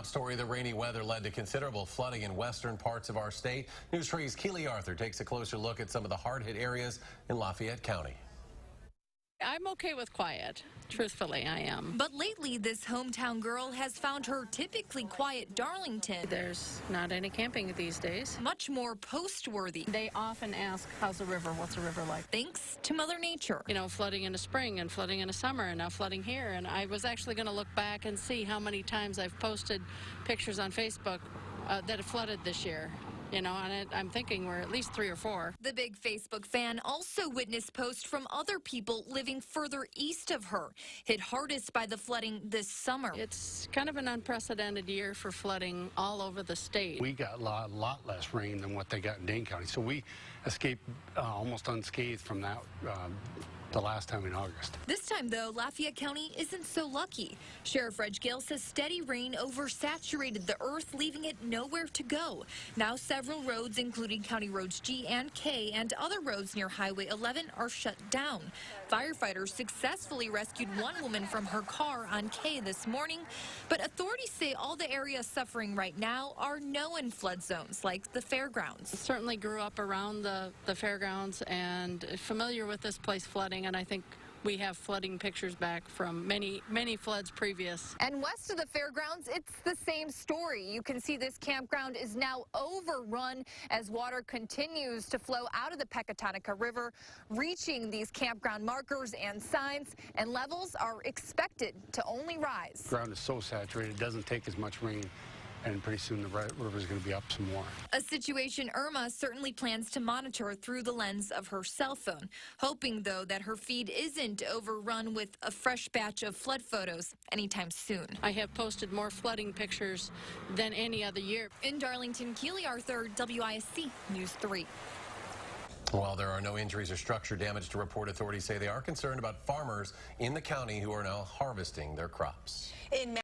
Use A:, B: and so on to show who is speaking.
A: Top story, the rainy weather led to considerable flooding in western parts of our state. News 3's Keely Arthur takes a closer look at some of the hard-hit areas in Lafayette County.
B: I'm okay with quiet. Truthfully, I am.
C: But lately, this hometown girl has found her typically quiet Darlington
B: There's not any camping these days.
C: much more post-worthy.
B: They often ask, how's the river? What's the river like?
C: Thanks to Mother Nature.
B: You know, flooding in the spring and flooding in the summer and now flooding here. And I was actually going to look back and see how many times I've posted pictures on Facebook that have flooded this year. You know, and I'm thinking we're at least 3 or 4.
C: The big Facebook fan also witnessed posts from other people living further east of her, hit hardest by the flooding this summer.
B: It's kind of an unprecedented year for flooding all over the state.
D: We got a lot less rain than what they got in Dane County, so we escaped almost unscathed from that the last time in August.
C: This time, though, Lafayette County isn't so lucky. Sheriff Reg Gill says steady rain oversaturated the earth, leaving it nowhere to go. Now several roads, including County Roads G and K and other roads near Highway 11, are shut down. Firefighters successfully rescued one woman from her car on K this morning, but authorities say all the areas suffering right now are known flood zones, like the fairgrounds.
B: Certainly grew up around the fairgrounds and familiar with this place flooding, and I think we have flooding pictures back from many floods previous.
C: And west of the fairgrounds, it's the same story. You can see this campground is now overrun as water continues to flow out of the Pecatonica River, reaching these campground markers and signs, and levels are expected to only rise.
D: The ground is so saturated, it doesn't take as much rain, and pretty soon the river is going to be up some more.
C: A situation Irma certainly plans to monitor through the lens of her cell phone, hoping, though, that her feed isn't overrun with a fresh batch of flood photos anytime soon.
B: I have posted more flooding pictures than any other year.
C: In Darlington, Keely Arthur, WISC News 3.
A: While there are no injuries or structure damage to report, authorities say they are concerned about farmers in the county who are now harvesting their crops.